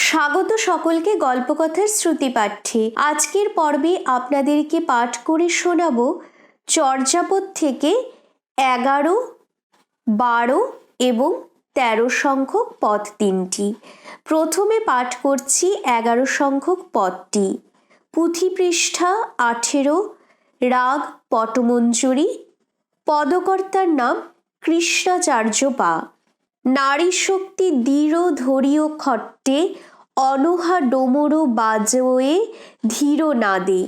স্বাগত সকলকে গল্পকথার শ্রুতি পাঠ্যে। আজকের পর্বে আপনাদেরকে পাঠ করে শোনাবো চর্যাপদ থেকে 11, 12 এবং 13 সংখ্যক পদ তিনটি। প্রথমে পাঠ করছি 11 সংখ্যক পদটি। পুঁথি পৃষ্ঠা 18, রাগ পটমঞ্জরি, পদকর্তার নাম কৃষ্ণাচার্য পা। নারী শক্তি দৃঢ় ধরিও খট্টে, অনহা ডোমরো বাজোয়ে ধীর নাদে,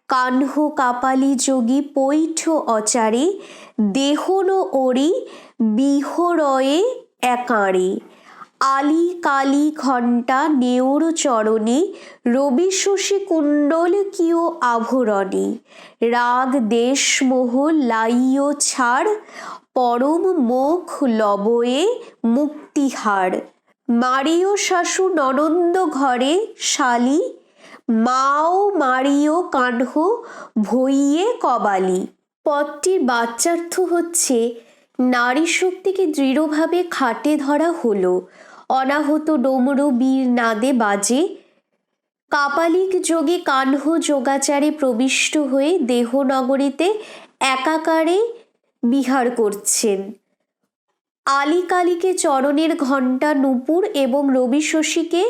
কাহ্ন কাপালি যোগী পৈঠ অচারে, দেহন ওরি বিহরয়ে একাঁড়ে, আলি কালি ঘণ্টা নেওর চরণে, রবি শশী কুণ্ডল কিয় আভরণে, রাগ দেশ মোহ লাইও ছাড়, পরম মুখ লবয়ে মুক্তিহার, মারিও শাশু ননন্দ ঘরে শালি, মাও মারিও কাহ্ন ভইয়ে কবালি। পদটির বাচ্যার্থ হচ্ছে নারী শক্তিকে দৃঢ়ভাবে খাটে ধরা হলো, অনাহত ডমরু বীর নাদে বাজে, কাপালিক যোগে কাহ্ন যোগাচারে প্রবিষ্ট হয়ে দেহনগরীতে একাকারে বিহার করছেন। আলিকালিকে চরণের ঘণ্টা নূপুর এবং রবি শশীকে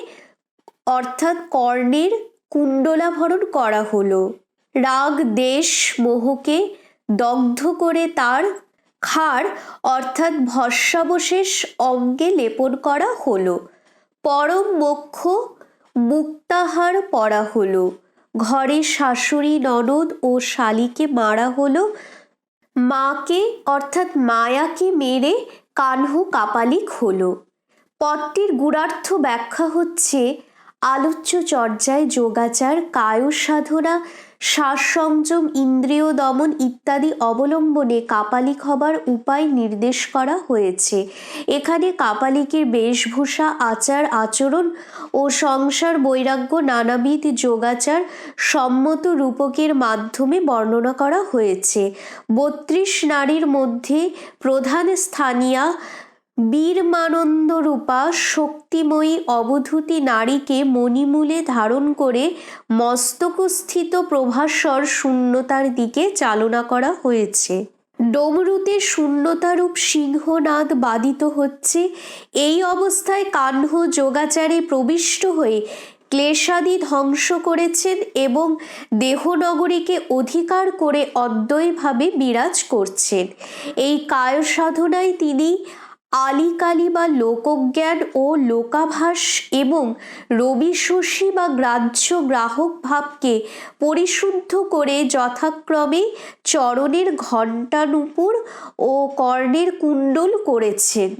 অর্থাৎ কর্ণের কুণ্ডলাভরণ করা হলো। রাগ দেশ মোহকে দগ্ধ করে তার খার অর্থাৎ ভস্মাবশেষ অঙ্গে লেপন করা হলো। পরম মোক্ষ মুক্তাহার পরা হলো। ঘরে শাশুড়ি ননদ ও শালীকে মারা হলো। মাকে অর্থাৎ মায়াকে মেরে কাহ্ন কাপালিক হলো। পদটির গূঢ়ার্থ ব্যাখ্যা হচ্ছে আলোচ্য চর্যায় যোগাচার, কায় সাধনা, শ্বাস সংযম, ইন্দ্রিয় দমন ইত্যাদি অবলম্বনে কাপালিক হবার উপায় নির্দেশ করা হয়েছে। এখানে কাপালিকের বেশভূষা, আচার আচরণ ও সংসার বৈরাগ্য নানাবিধ যোগাচার সম্মত রূপকের মাধ্যমে বর্ণনা করা হয়েছে। 32 নারীর মধ্যে প্রধান স্থানীয়া বীরমানন্দ রূপা শক্তিময়ী অবধূতি নারীকে মণিমূলে ধারণ করে মস্তকস্থিত প্রভাস্বর শূন্যতার দিকে চালনা করা হয়েছে। ডমরুতে শূন্যতারূপ সিংহনাদ বাদিত হচ্ছে। এই অবস্থায় কাহ্ন যোগাচারে প্রবিষ্ট হয়ে ক্লেশাদি ধ্বংস করেছেন এবং দেহনগরীকে অধিকার করে অদ্বৈভাবে বিরাজ করছেন। এই কায় সাধনায় তিনি আলিকালি বা লোকজ্ঞান ও লোকাভাস এবং রবি শশী বা গ্রাহ্য গ্রাহক ভাবকে পরিশুদ্ধ করে যথাক্রমে চরণের ঘণ্টা নূপুর ও কর্ণের কুণ্ডল করেছেন,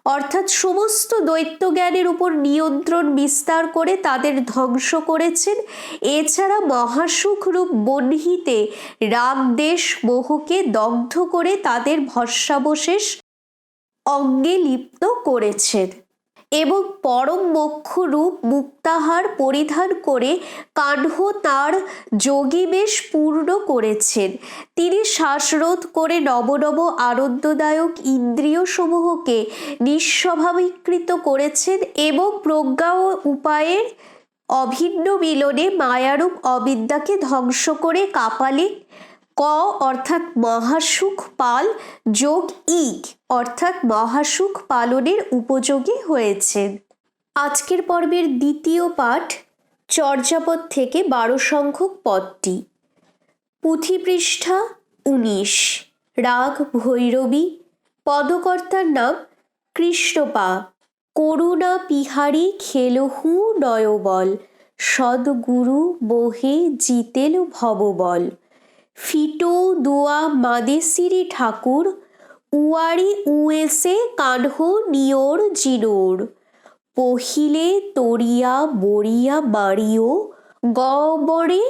অর্থাৎ সমস্ত দৈত্য জ্ঞানের উপর নিয়ন্ত্রণ বিস্তার করে তাদের ধ্বংস করেছেন। এছাড়া মহাসুখ রূপ বহ্নিতে রাগদেশ মোহকে দগ্ধ করে তাদের ভস্মাবশেষ অঙ্গে লিপ্ত করেছেন এবং পরম মোক্ষ রূপ মুক্তাহার পরিধান করে কাহ্ন তাঁর যোগীবেশ পূর্ণ করেছেন। তিনি শ্বাসরোধ করে নবনব আনন্দদায়ক ইন্দ্রিয় সমূহকে নিঃস্বভাবীকৃত করেছেন এবং প্রজ্ঞা ও উপায়ের অভিন্ন মিলনে মায়ারূপ অবিদ্যাকে ধ্বংস করে কাপালিক ক অর্থাৎ মহাসুখ পাল যোগ ইক অর্থাৎ মহাসুখ পালনের উপযোগী হয়েছেন। আজকের পর্বের দ্বিতীয় পাঠ চর্যাপদ থেকে 12 সংখ্যক পদটি। পুঁথি পৃষ্ঠা 19, রাগ ভৈরবী, পদকর্তার নাম কৃষ্ণপা। করুণা পিহারি খেলহু নয়বল, সদ্গুরু বহে জিতেল ভববল, ফিটো দুয়া মাদেশিরি ঠাকুর, উয়ারি উয়েসে কাহ্ন নিয়োর জিনোর, পহিলে তরিয়া বরিয়া মারিও, গবরে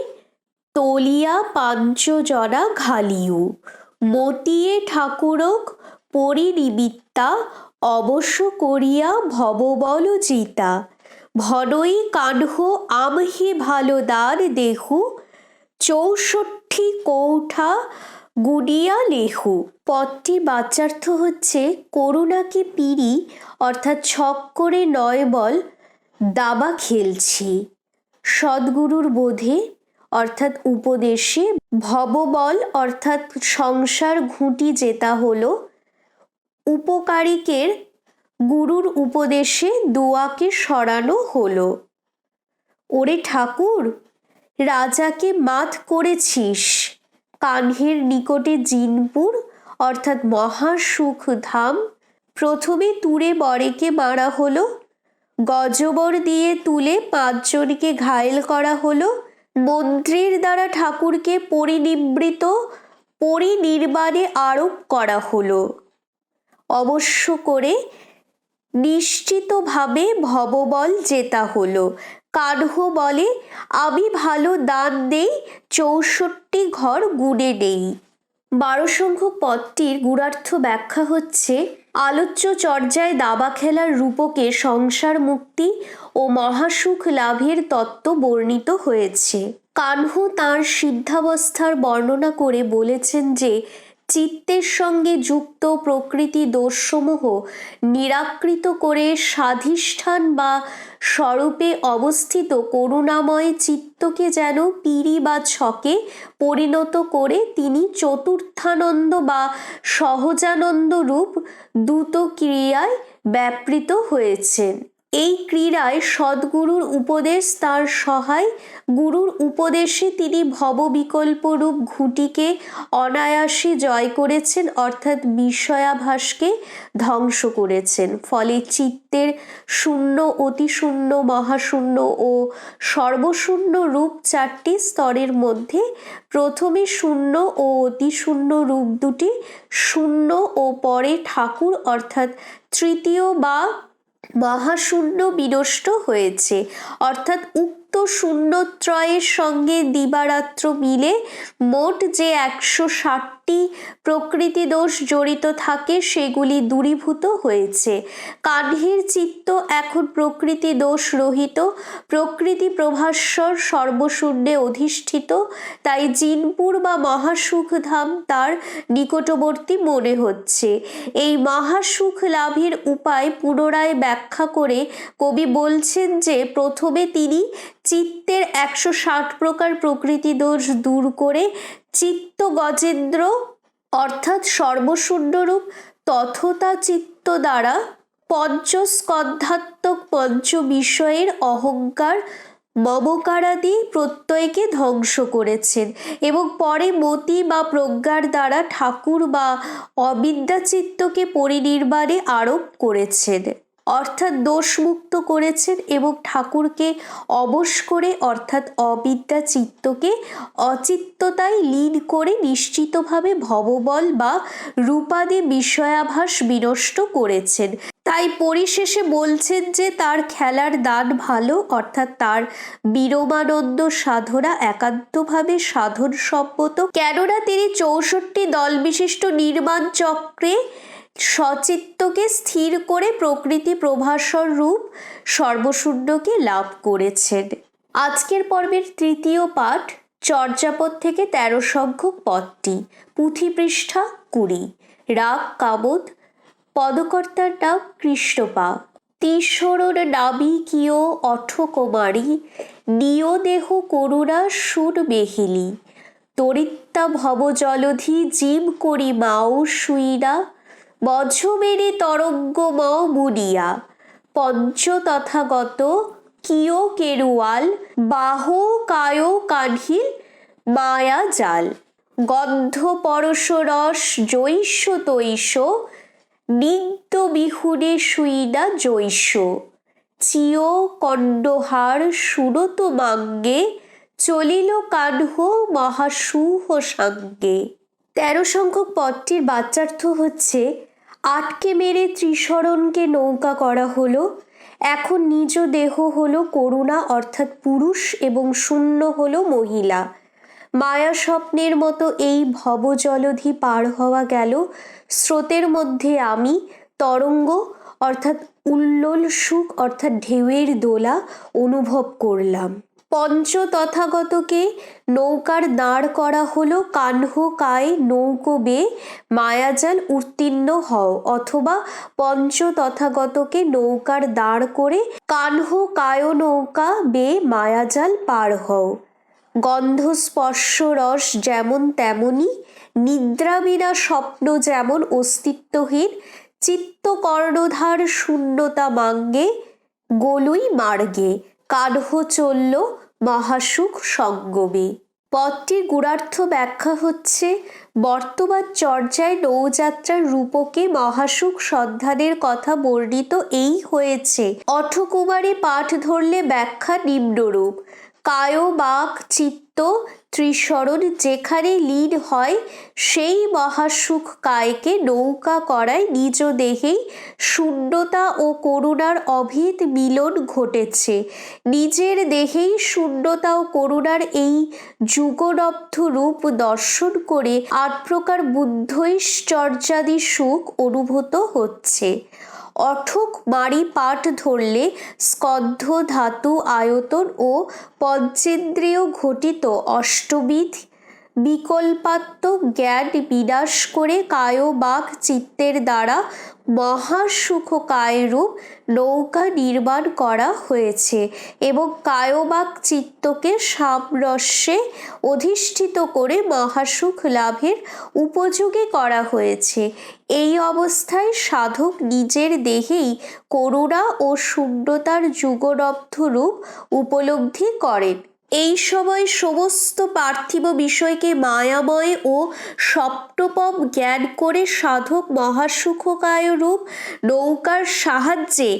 তলিয়া পাঞ্চজনা ঘালিও, মতিয়ে ঠাকুরক পরিনিমিত্তা, অবশ্য করিয়া ভববল জিতা, ভনই কাহ্ন আমহে ভালো দান দেহু, 64 কৌঠা গুনিয়া লেহু। পদটি বাচ্যার্থ হচ্ছে করুণাকে পিরি অর্থাৎ ছক করে 9 বল দাবা খেলছি। সদ্গুরুর বোধে অর্থাৎ উপদেশে ভববল অর্থাৎ সংসার ঘুঁটি জেতা হলো। উপকারিকের গুরুর উপদেশে দোয়াকে সরানো হলো। ওরে ঠাকুর, রাজাকে মাত করেছিস। কানহের নিকটে জিনপুর অর্থাৎ মহাসুখ ধাম। প্রথমে তুরে বরেকে মারা হলো। গজবর দিয়ে তুলে 5 জনকে ঘায়েল করা হলো। মন্ত্রীর দ্বারা ঠাকুরকে পরিনির্বাণে আরোপ করা হলো। অবশ্য করে নিশ্চিতভাবে ভববল জেতা হলো। কানহ বলে, আমি ভালো দান দেই, 64 ঘর গুণে নেই। 12 সংখ্যক পদটির গূঢ়ার্থ ব্যাখ্যা হচ্ছে, আলোচ্য চর্যায় দাবা খেলার রূপকে সংসার মুক্তি ও মহাসুখ লাভের তত্ত্ব বর্ণিত হয়েছে। কানহ তাঁর সিদ্ধাবস্থার বর্ণনা করে বলেছেন যে চিত্তের সঙ্গে যুক্ত প্রকৃতি দোষসমূহ নিরাকৃত করে স্বাধিষ্ঠান বা স্বরূপে অবস্থিত করুণাময় চিত্তকে যেন পিঁড়ি বা ছকে পরিণত করে তিনি চতুর্থানন্দ বা সহজানন্দ রূপ দ্রুত ক্রিয়ায় ব্যাপৃত হয়েছেন। এই ক্রীড়ায় সদ্গুরুর উপদেশ তার সহায়। গুরুর উপদেশে তিনি ভববিকল্প রূপ ঘুঁটিকে অনায়াসে জয় করেছেন অর্থাৎ বিষয়াভাসকে ধ্বংস করেছেন। ফলে চিত্তের শূন্য, অতিশূন্য, মহাশূন্য ও সর্বশূন্য রূপ 4টি স্তরের মধ্যে প্রথমে শূন্য ও অতিশূন্য রূপ দুটি শূন্য ও পরে ঠাকুর অর্থাৎ তৃতীয় বা মহাশূন্য বিনষ্ট হয়েছে। অর্থাৎ উক্ত শূন্যত্রয়ের সঙ্গে দিবারাত্র মিলে মোট যে 160টি প্রকৃতি দোষ জড়িত থাকে সেগুলি দূরীভূত হয়েছে। কানহের চিত্ত এখন প্রকৃতি দোষ রহিত, প্রকৃতি প্রভাস্বর সর্বশূন্যে অধিষ্ঠিত। তাই জিনপুর বা মহাসুখ ধাম তার নিকটবর্তী মনে হচ্ছে। এই মহাসুখ লাভের উপায় পুনরায় ব্যাখ্যা করে কবি বলছেন যে প্রথমে তিনি চিত্তের 160 প্রকার প্রকৃতি দোষ দূর করে চিত্ত গজেন্দ্র অর্থাৎ সর্বশূন্যরূপ তথতা চিত্ত দ্বারা পঞ্চস্কন্ধাত্মক পঞ্চ বিষয়ের অহংকার মমকারাদি প্রত্যয়কে ধ্বংস করেছেন এবং পরে মতি বা প্রজ্ঞার দ্বারা ঠাকুর বা অবিদ্যা চিত্তকে পরিনির্বাণে আরোপ করেছেন অর্থাৎ দোষমুক্ত করেছেন এবং ঠাকুরকে অবশ করে অর্থাৎ অবিদ্যা চিত্তকে অচিত্ততায় লীন করে নিশ্চিতভাবে ভববল বা রূপাদি বিষয়াভাস বিনষ্ট করেছেন। তাই পরিশেষে বলছেন যে তার খেলার দান ভালো অর্থাৎ তার বিরমানন্দ সাধনা একান্তভাবে সাধন সম্মত, কেননা তিনি 64 দল বিশিষ্ট নির্মাণ চক্রে সচিত্তকে স্থির করে প্রকৃতি প্রভাসর রূপ সর্বশূন্যকে লাভ করেছেন। আজকের পর্বের তৃতীয় পাঠ চর্যাপদ থেকে 13 সংখ্যক পদটি, পুঁথি পৃষ্ঠা 20, রাগ কামদ, পদকর্তার নাম কৃষ্ণপা। তিসরণ নাবি কিয় অঠ কুমারী, নিয় দেহ করুণা শুন মেহিলি, তরিত্তা ভব জলধি জিম করি মাও শুইনা, বঝ মেরে তরঙ্গ মও বুনিয়া, পঞ্চ তথাগত কিয় কেরুয়াল, বাহ কায় কানহিল মায়া জাল, গন্ধ পরশ রস জৈষ তৈষ, নিত্য বিহুনে শুইনা জৈষ, চিয় কণ্ডহার সুরত মাঙ্গে, চলিল কানহ মহাসুহ সাঙ্গে। 13 সংখ্যক পদটির বাচ্যার্থ হচ্ছে, আটকে মেরে ত্রিশরণকে নৌকা করা হলো। এখন নিজ দেহ হলো করুণা অর্থাৎ পুরুষ এবং শূন্য হলো মহিলা। মায়া স্বপ্নের মতো এই ভবজলধি পার হওয়া গেল। স্রোতের মধ্যে আমি তরঙ্গ অর্থাৎ উল্লোল সুখ অর্থাৎ ঢেউয়ের দোলা অনুভব করলাম। পঞ্চ তথাগতকে নৌকার দাঁড় করা হলো কানহ কায়ে নৌকো বে মায়াজাল উত্তীর্ণ হও, অথবা পঞ্চ তথাগতকে নৌকার দাঁড় করে কানহ কায় নৌকা বে মায়াজাল পার হও। গন্ধ স্পর্শ রস যেমন তেমনি, নিদ্রা বিনা স্বপ্ন যেমন অস্তিত্বহীন, চিত্ত কর্ণধার শূন্যতা মাঙ্গে গোলুই মার্গে কানহ চলল মহাসুখ সঙ্গমে। পদটির গূঢ়ার্থ ব্যাখ্যা হচ্ছে, বর্তমান চর্যায় নৌযাত্রার রূপকে মহাসুখ সন্ধানের কথা বর্ণিত এই হয়েছে। অঠকুমারী পাঠ ধরলে ব্যাখ্যা নিম্নরূপ: কায় বাক চিত্ত ত্রিশরণ যেখানে লীন হয়, সেই মহাসুখ কায়কে নৌকা করায় নিজ দেহেই শূন্যতা ও করুণার অভেদ মিলন ঘটেছে। নিজের দেহেই শূন্যতা ও করুণার এই যুগলব্ধ রূপ দর্শন করে ৮ প্রকার বুদ্ধৈশ্চর্যাদি সুখ অনুভূত হচ্ছে। অঠক মারি পাঠ ধরলে স্কন্ধ ধাতু আয়তন ও পঞ্চেন্দ্রিয় ঘটিত অষ্টবিধ বিকল্পাত্মক জ্ঞান বিনাশ করে কায় বাক চিত্তের দ্বারা মহাসুখ কায়রূপ নৌকা নির্মাণ করা হয়েছে এবং কায়বাক চিত্তকে সামরস্যে অধিষ্ঠিত করে মহাসুখ লাভের উপযোগী করা হয়েছে। এই অবস্থায় সাধক নিজের দেহেই করুণা ও শূন্যতার যুগলব্ধ রূপ উপলব্ধি করেন। এই সময় সমস্ত পার্থিব বিষয়কে মায়াময় ও স্বপ্নপম জ্ঞান করে সাধক মহাসুখকায় রূপ নৌকার সাহায্যে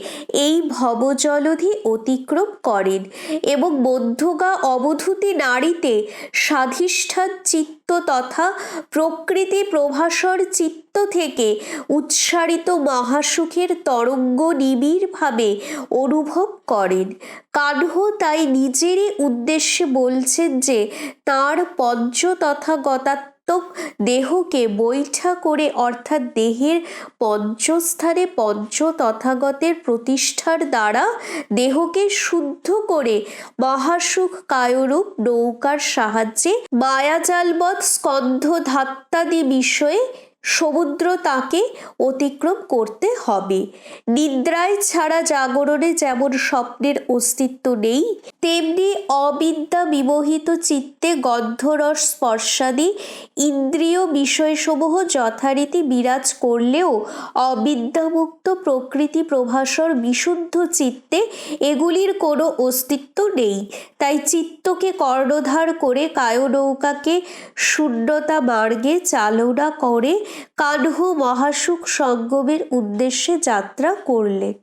এই ভবজলধি অতিক্রম করেন এবং মধ্যগা অবধূতি নারীতে স্বাধিষ্ঠান চিত্ত তথা প্রকৃতি প্রভাসর চিত্ত থেকে উচ্চারিত মহাসুখের তরঙ্গ নিবিড়ভাবে অনুভব করেন। কানহ তাই নিজেরই উদ্দেশ্যে বলছেন যে তাঁর পঞ্চ তথাগতাত্মক দেহকে বৈঠা করে, অর্থাৎ দেহের পঞ্চস্থানে পঞ্চ তথাগতের প্রতিষ্ঠার দ্বারা দেহকে শুদ্ধ করে মহাসুখ কায়রূপ নৌকার সাহায্যে মায়াজালবৎ স্কন্ধ ধাত্যাদি বিষয়ে সমুদ্র তাকে অতিক্রম করতে হবে। নিদ্রায় ছাড়া জাগরণে যেমন স্বপ্নের অস্তিত্ব নেই, তেমনি অবিদ্যা বিমোহিত চিত্তে গন্ধরস স্পর্শাদি ইন্দ্রিয় বিষয়সমূহ যথারীতি বিরাজ করলেও অবিদ্যামুক্ত প্রকৃতি প্রভাসর বিশুদ্ধ চিত্তে এগুলির কোনো অস্তিত্ব নেই। তাই চিত্তকে কর্ণধার করে কায়নৌকাকে শূন্যতা মার্গে চালনা করে কানহ মহাসুখ সঙ্গমের উদ্দেশ্যে যাত্রা করলেন।